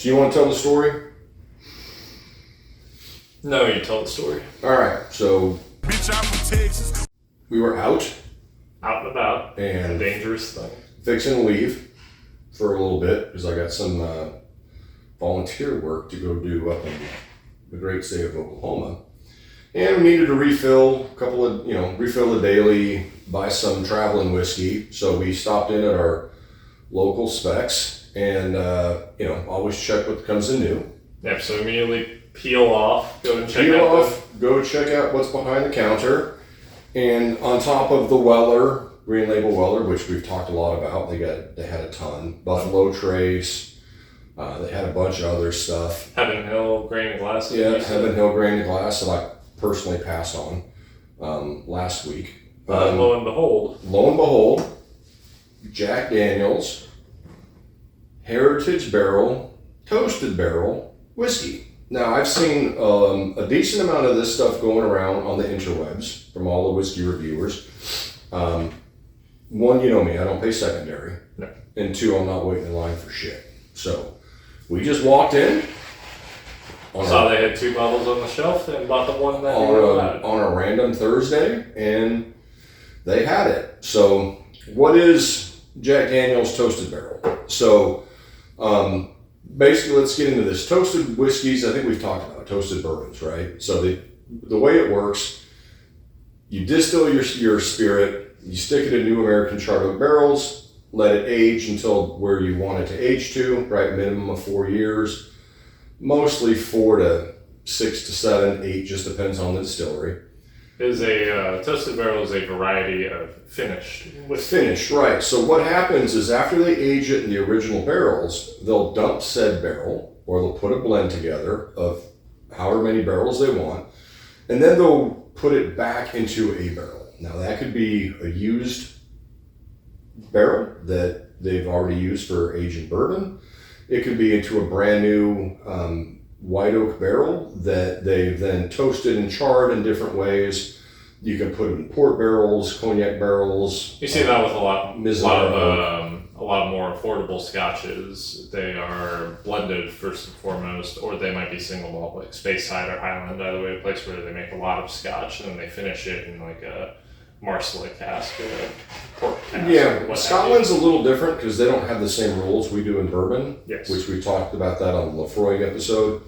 Do you want to tell the story? No, you tell the story. All right. So we were out and about. And a dangerous thing. Fixing to leave for a little bit because I got some volunteer work to go do up in the great state of Oklahoma. And we needed to refill refill the daily, buy some traveling whiskey. So we stopped in at our local Specs and, always check what comes in new. Yep, so immediately peel off, go check out what's behind the counter. And on top of the Weller, Green Label Weller, which we've talked a lot about, they had a ton. Buffalo Trace, they had a bunch of other stuff. Heaven Hill Grain Glass. Yeah, Heaven Hill Grain Glass that I personally passed on last week. Lo and behold, Jack Daniel's Heritage Barrel, Toasted Barrel Whiskey. Now, I've seen a decent amount of this stuff going around on the interwebs from all the whiskey reviewers. One, you know me, I don't pay secondary. No. And two, I'm not waiting in line for shit. So, we just walked in. Saw they had 2 bottles on the shelf and bought the one that you were allowed. On a random Thursday, and they had it. So, what is Jack Daniel's Toasted Barrel? So, basically, let's get into this. Toasted whiskeys, I think we've talked about toasted bourbons, right? So the way it works, you distill your spirit, you stick it in new American charred oak barrels, let it age until where you want it to age to, right? Minimum of 4 years, mostly 4 to 6 to 7, 8, just depends on the distillery. Toasted barrel is a variety of finished whiskey. Finished, right. So what happens is after they age it in the original barrels, they'll dump said barrel, or they'll put a blend together of however many barrels they want, and then they'll put it back into a barrel. Now that could be a used barrel that they've already used for aging bourbon. It could be into a brand new white oak barrel that they've then toasted and charred in different ways. You can put it in port barrels, cognac barrels. You see that with a lot more affordable scotches. They are blended first and foremost, or they might be single malt, like Speyside or Highland, either way, a place where they make a lot of scotch and then they finish it in like a Marsala cask or a port cask. Yeah, Scotland's a little different because they don't have the same rules we do in bourbon, yes. Which we talked about that on the Lefroy episode,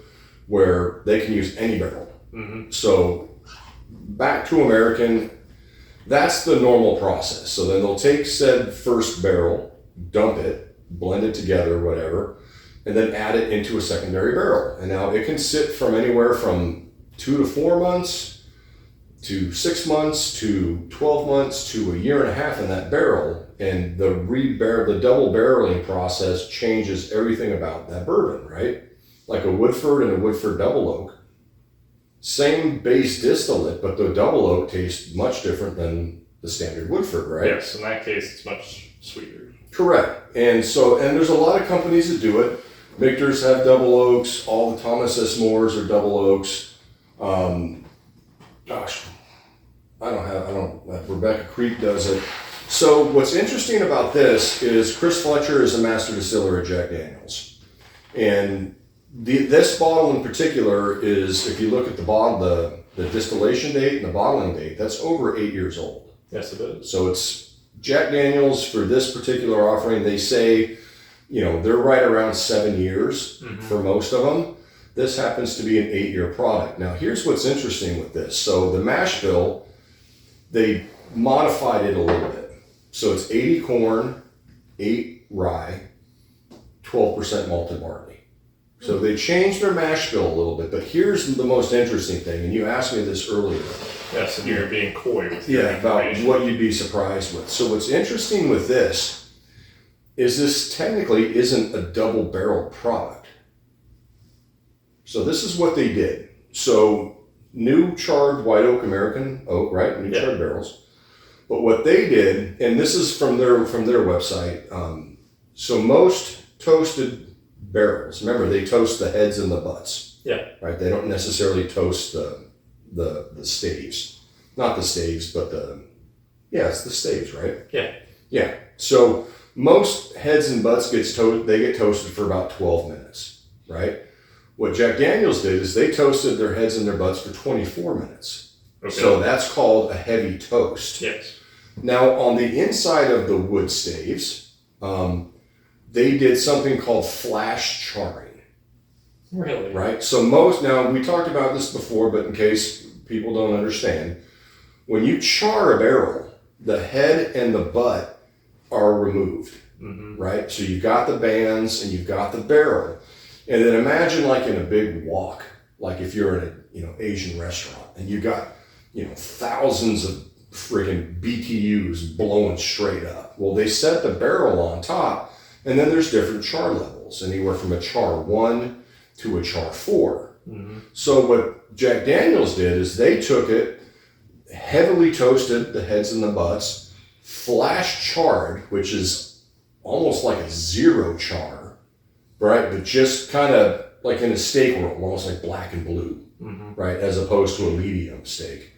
where they can use any barrel. Mm-hmm. So back to American, that's the normal process. So then they'll take said first barrel, dump it, blend it together, whatever, and then add it into a secondary barrel. And now it can sit from anywhere from 2 to 4 months to 6 months to 12 months to a year and a half in that barrel. And the double barreling process changes everything about that bourbon, right? Like a Woodford and a Woodford Double Oak. Same base distillate, but the Double Oak tastes much different than the standard Woodford, right? Yes, in that case, it's much sweeter. Correct. And there's a lot of companies that do it. Michter's have Double Oaks. All the Thomas S. Moores are Double Oaks. Rebecca Creek does it. So what's interesting about this is Chris Fletcher is a master distiller at Jack Daniel's. And this bottle in particular is, if you look at the bottle, the distillation date and the bottling date, that's over 8 years old. Yes, it is. So it's Jack Daniel's for this particular offering. They say, they're right around 7 years for most of them. This happens to be an 8-year product. Now, here's what's interesting with this. So the mash bill, they modified it a little bit. So it's 80 corn, 8 rye, 12% malted barley. So they changed their mash bill a little bit, but here's the most interesting thing, and you asked me this earlier. Yes, and you're being coy with your about what you'd be surprised with. So what's interesting with this is this technically isn't a double barrel product. So this is what they did. So new charred white oak American oak, right? New charred barrels. But what they did, and this is from their website, so most toasted barrels, remember they toast the heads and the butts. Yeah. Right? They don't necessarily toast the staves. Not the staves, but it's the staves, right? Yeah. Yeah. So most heads and butts get toasted for about 12 minutes. right? What Jack Daniels did is they toasted their heads and their butts for 24 minutes. Okay. So that's called a heavy toast. Yes. Now, on the inside of the wood staves, they did something called flash charring, Really? right? So now we talked about this before, but in case people don't understand, when you char a barrel, the head and the butt are removed, right? So you've got the bands and you've got the barrel. And then imagine like in a big wok, like if you're in a Asian restaurant and you got thousands of friggin' BTUs blowing straight up. Well, they set the barrel on top, and then there's different char levels, anywhere from a char 1 to a char 4. So what Jack Daniels did is they took it, heavily toasted the heads and the butts, flash charred, which is almost like a zero char, right? But just kind of like in a steak world, almost like black and blue, right? As opposed to a medium steak.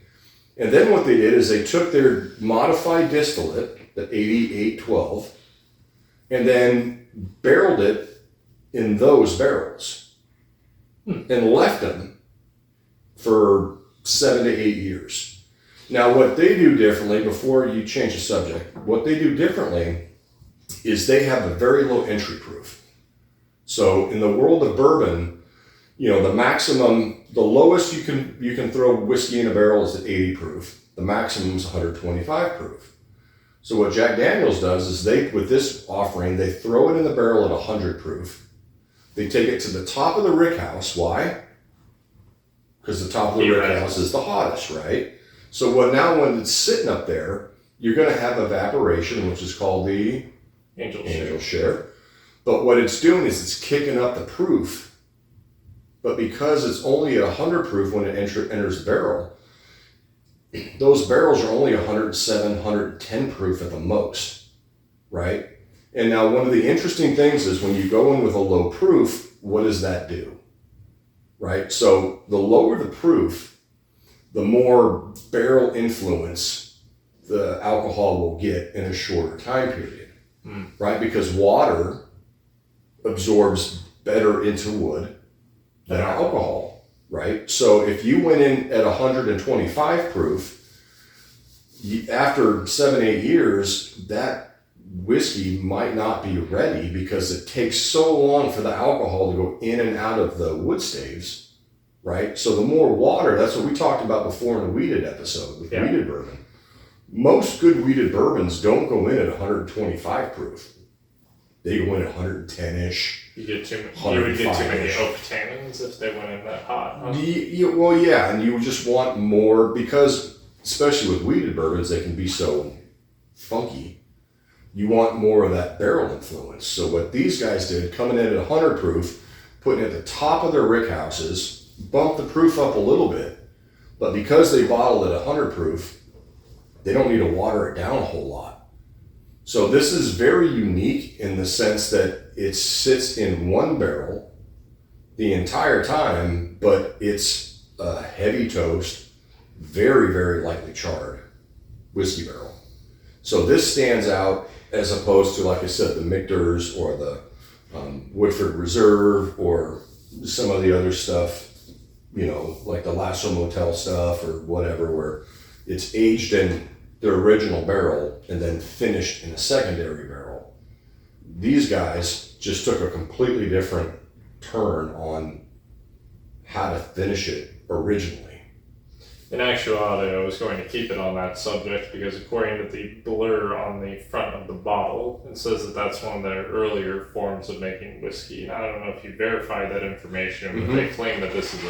And then what they did is they took their modified distillate, the 8812, and then barreled it in those barrels and left them for 7 to 8 years. Now, what they do differently, before you change the subject, what they do differently is they have a very low entry proof. So in the world of bourbon, the lowest you can throw whiskey in a barrel is at 80 proof. The maximum is 125 proof. So what Jack Daniels does is with this offering, they throw it in the barrel at 100 proof. They take it to the top of the rickhouse. Why? Because the top of the rickhouse is the hottest, right? So when it's sitting up there, you're going to have evaporation, which is called the angel share. But what it's doing is it's kicking up the proof. But because it's only at 100 proof when it enters the barrel, those barrels are only 107, 110 proof at the most, right? And now one of the interesting things is when you go in with a low proof, what does that do, right? So the lower the proof, the more barrel influence the alcohol will get in a shorter time period, right? Because water absorbs better into wood than alcohol, right? So if you went in at 125 proof, after 7, 8 years, that whiskey might not be ready because it takes so long for the alcohol to go in and out of the wood staves, right? So the more water, that's what we talked about before in the wheated episode with wheated bourbon. Most good wheated bourbons don't go in at 125 proof. They go in at 110-ish. You would get too many oak tannins if they went in that hot. Huh? Well, yeah, and you just want more because, especially with wheated bourbons, they can be so funky. You want more of that barrel influence. So what these guys did, coming in at 100 proof, putting it at the top of their rickhouses, bumped the proof up a little bit, but because they bottled at 100 proof, they don't need to water it down a whole lot. So this is very unique in the sense that it sits in one barrel the entire time, but it's a heavy toast, very, very lightly charred whiskey barrel. So this stands out as opposed to, like I said, the Michter's or the Woodford Reserve or some of the other stuff, like the Lasso Motel stuff or whatever, where it's aged in the original barrel and then finished in a secondary barrel. These guys just took a completely different turn on how to finish it originally. In actuality, I was going to keep it on that subject because according to the blur on the front of the bottle, it says that that's one of their earlier forms of making whiskey. And I don't know if you verified that information, but they claim that this is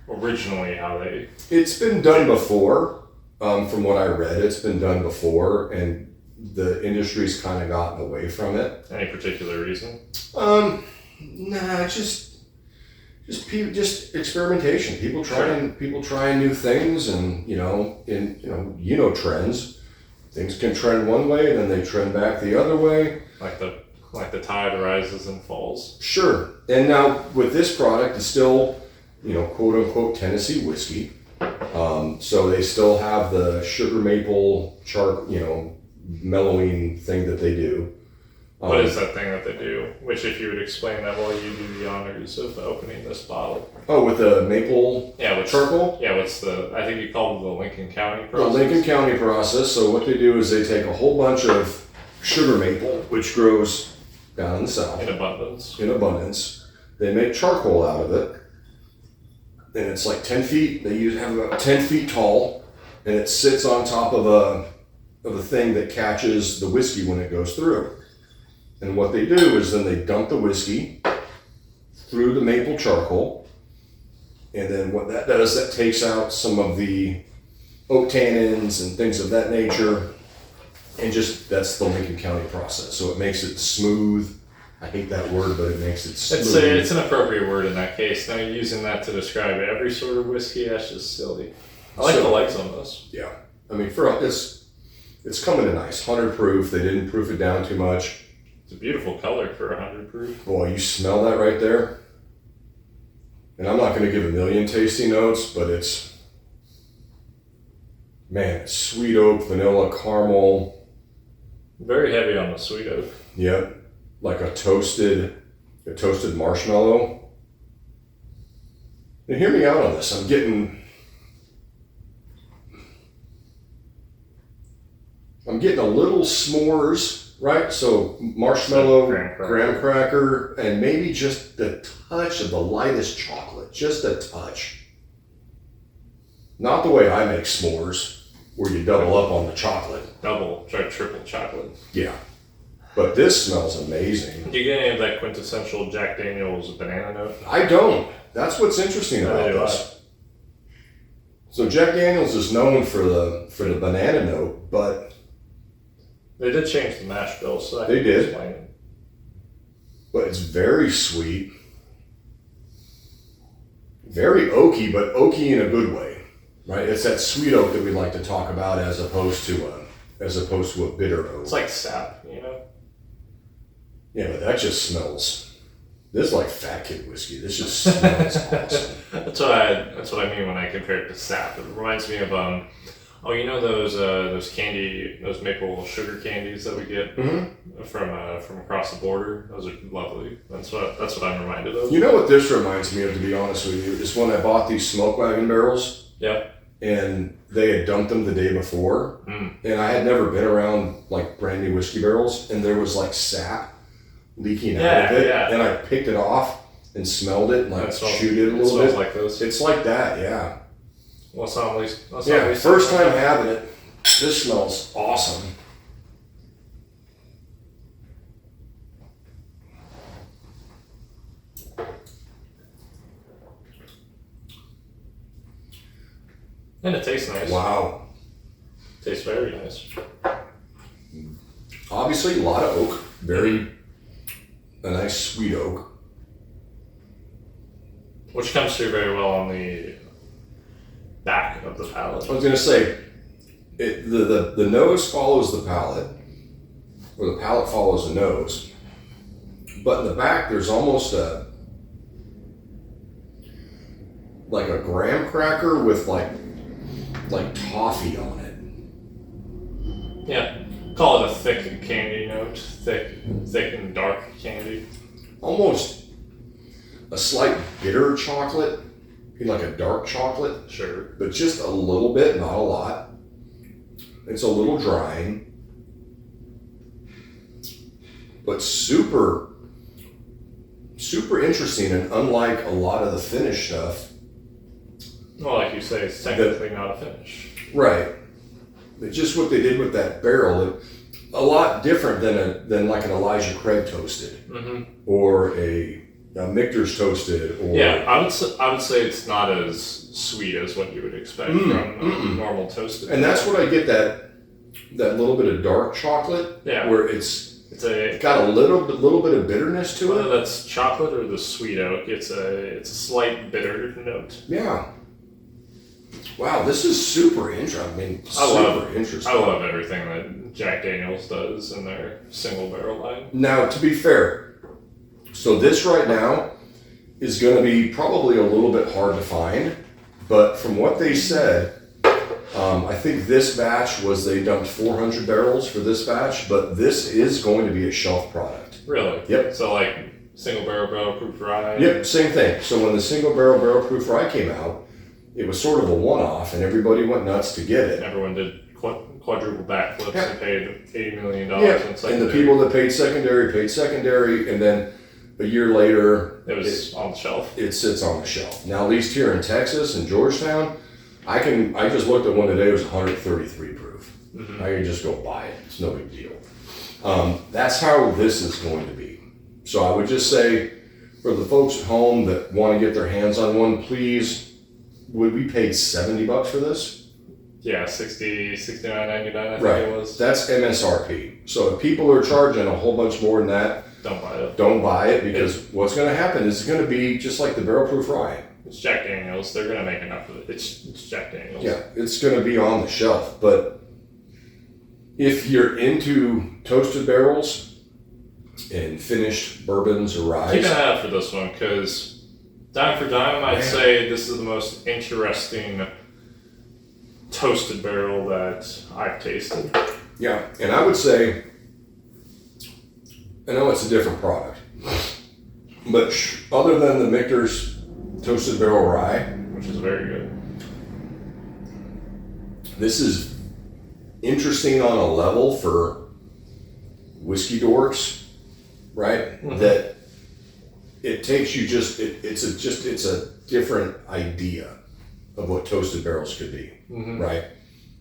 originally how they... It's been done before. From what I read, it's been done before, and the industry's kind of gotten away from it. Any particular reason? Nah, just experimentation. People trying new things, and trends. Things can trend one way, and then they trend back the other way. Like the tide rises and falls. Sure. And now with this product, it's still, quote unquote Tennessee whiskey. So they still have the sugar maple mellowing thing that they do. What is that thing that they do? Which, if you would explain that while you do the honors of opening this bottle. Oh, with the maple what's, charcoal? Yeah, what's the, I think you called it the Lincoln County The process. Lincoln County process. So what they do is they take a whole bunch of sugar maple, which grows down in the south. In abundance. They make charcoal out of it. And it's like 10 feet. They have about 10 feet tall. And it sits on top of a thing that catches the whiskey when it goes through. And what they do is then they dump the whiskey through the maple charcoal. And then what that does, that takes out some of the oak tannins and things of that nature. And just, that's the Lincoln County process. So it makes it smooth. I hate that word, but it makes it smooth. It's an appropriate word in that case. Now, using that to describe every sort of whiskey, that's just silly. I like the legs on this. Yeah. I mean, for it's coming in nice. 100 proof. They didn't proof it down too much. It's a beautiful color for 100 proof. Boy, you smell that right there. And I'm not going to give a million tasty notes, but it's, man, it's sweet oak, vanilla, caramel. Very heavy on the sweet oak. Yep. Like a toasted marshmallow. And hear me out on this. I'm getting a little s'mores, right? So marshmallow, graham cracker, and maybe just the touch of the lightest chocolate. Just a touch. Not the way I make s'mores, where you double up on the chocolate. Triple chocolate. Yeah. But this smells amazing. Do you get any of that quintessential Jack Daniel's banana note? I don't. That's what's interesting about this. So Jack Daniel's is known for the banana note, but they did change the mash bill, so they did. Explain it. But it's very sweet, very oaky, but oaky in a good way, right? It's that sweet oak that we like to talk about as opposed to a bitter oak. It's like sap, you know. Yeah, but that just smells. This is like fat kid whiskey. This just smells awesome. That's what I mean when I compare it to sap. It reminds me of you know those maple sugar candies that we get from across the border. Those are lovely. That's what I'm reminded of. You know what this reminds me of, to be honest with you, is when I bought these smoke wagon barrels. Yeah. And they had dumped them the day before, and I had never been around like brand new whiskey barrels, and there was like sap leaking out of it, and I picked it off and smelled it and like chewed it a little bit. It smells like this. It's like that, yeah. Well, it's not at least. First time having it. This smells awesome. And it tastes nice. Wow. Tastes very nice. Obviously, a lot of oak. A nice sweet oak. Which comes through very well on the back of the palate. I was going to say, the nose follows the palate, or the palate follows the nose. But in the back, there's almost like a graham cracker with like toffee on it. Yeah. Call it a thick candy note. Thick and dark candy. Almost a slight bitter chocolate, like a dark chocolate. Sure. But just a little bit, not a lot. It's a little drying. But super interesting, and unlike a lot of the finish stuff. Well, like you say, it's technically not a finish. Right. But just what they did with that barrel, a lot different than like an Elijah Craig toasted, or a Michter's toasted, or I would say it's not as sweet as what you would expect from normal toasted. And that's what I get, that little bit of dark chocolate, where it's got a little bit of bitterness to it. Whether that's chocolate or the sweet oak, it's a slight bitter note. Yeah. Wow, this is super interesting. Interesting. I love everything that Jack Daniel's does in their single barrel line. Now, to be fair, so this right now is going to be probably a little bit hard to find, but from what they said, I think this batch they dumped 400 barrels for this batch, but this is going to be a shelf product. Really? Yep. So like single barrel proof rye. Yep, same thing. So when the single barrel proof rye came out, it was sort of a one-off, and everybody went nuts to get it. Everyone did quadruple backflips Yeah. and paid $80 million. Yeah, in and secondary. the people that paid secondary, and then a year later, It was on the shelf. it sits on the shelf. Now, at least here in Texas, in Georgetown, I just looked at one today, it was 133 proof. Mm-hmm. I could just go buy it. It's no big deal. That's how this is going to be. So I would just say, for the folks at home that want to get their hands on one, please, would we pay $70 for this? Yeah, $69.99 I think Right. it was. That's MSRP. So if people are charging a whole bunch more than that, Don't buy it. don't buy it, because what's going to happen is it's going to be just like the barrel proof rye. It's Jack Daniels. They're gonna make enough of it. It's Jack Daniels. Yeah, it's going to be on the shelf. But if you're into toasted barrels and finished bourbons or Keep ryes, an eye out for this one because dime for dime, I'd say this is the most interesting toasted barrel that I've tasted. yeah, and I would say, I know it's a different product, but other than the Michter's toasted barrel rye, Which is very good. this is interesting on a level for whiskey dorks, right? Mhm. That it takes you it's a different idea of what toasted barrels could be, right?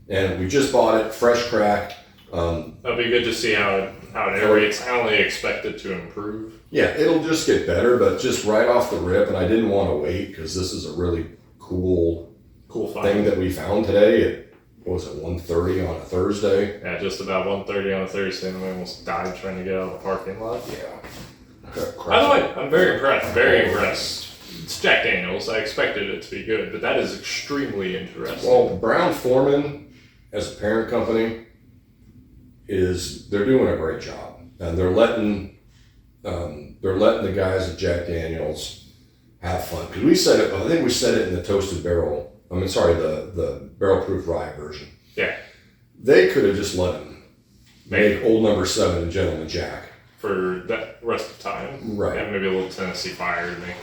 And we just bought it, fresh cracked. It'll be good to see how it aerates. I only expect it to improve. Yeah, it'll just get better, but just right off the rip, and I didn't want to wait because this is a really cool Cool find. thing that we found today. It was at 1:30 on a Thursday. Yeah, just about 1:30 on a Thursday, and we almost died trying to get out of the parking lot. Yeah. By the way, I'm very impressed. Very impressed. It's Jack Daniels. I expected it to be good, but that is extremely interesting. Well, Brown Forman, as a parent company, they're doing a great job, and they're letting the guys at Jack Daniels have fun. Because I think we said it in the toasted barrel. The barrel proof rye version. Yeah. They could have just let them make Old Number 7 and Gentleman Jack. For that rest of the time, Right. And maybe a little Tennessee Fire to make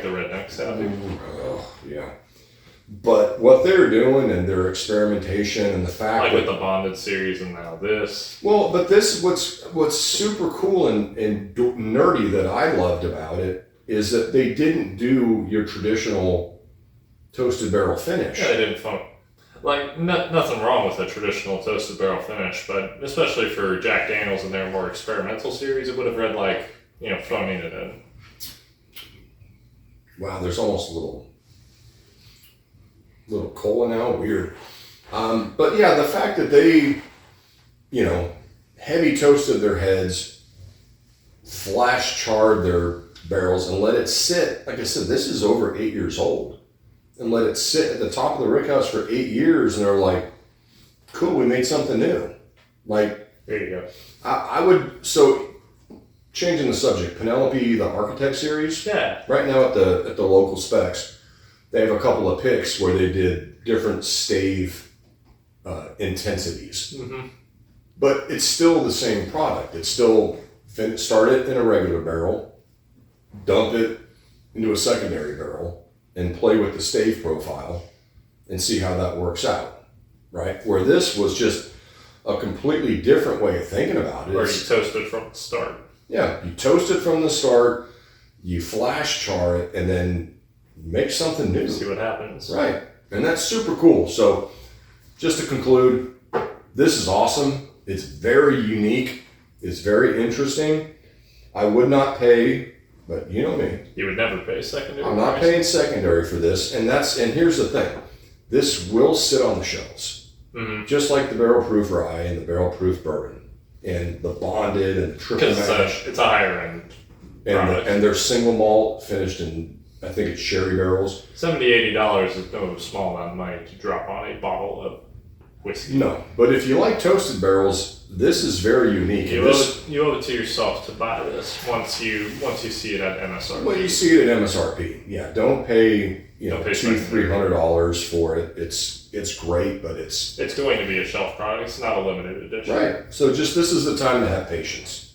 the rednecks happy. Oh, yeah. But what they're doing and their experimentation and the fact Like that with the Bonded series and now this. well, but this what's super cool and nerdy that I loved about it is that they didn't do your traditional toasted barrel finish. Yeah, they didn't phone. Like nothing wrong with a traditional toasted barrel finish, but especially for Jack Daniels and their more experimental series, it would have read like phoning it in. Wow, there's almost a little cola now. Weird. But yeah, the fact that they, heavy toasted their heads, flash charred their barrels, and let it sit. Like I said, this is over 8 years old. And let it sit at the top of the rickhouse for 8 years, and they're like, cool, we made something new. Like, There you go. I would, so changing the subject, Penelope, the Architect series, Yeah. right now at the local specs, they have a couple of picks where they did different stave intensities. Mm-hmm. But it's still the same product. It's still start it in a regular barrel, dump it into a secondary barrel, and play with the stave profile and see how that works out, right? Where this was just a completely different way of thinking about it. Or you toast it from the start. Yeah, you toast it from the start, you flash char it, and then make something new. See what happens. Right, and that's super cool. So just to conclude, this is awesome. It's very unique. It's very interesting. I would not pay, but you know me. You would never pay secondary. I'm not price. paying secondary for this, and here's the thing. This will sit on the shelves. Mm-hmm. Just like the barrel proof rye and the barrel proof bourbon and the bonded and the triple Because mash it's a higher end product. and they're single malt finished in, I think it's sherry barrels. $70-$80 is no small amount of money to drop on a bottle of whiskey. No, but if you like toasted barrels, this is very unique. You And owe it to yourself to buy this once you see it at MSRP. well, you see it at MSRP. Yeah, don't pay Don't pay $200-$300 for it. It's great, but it's going to be a shelf product. It's not a limited edition. right. So just this is the time to have patience.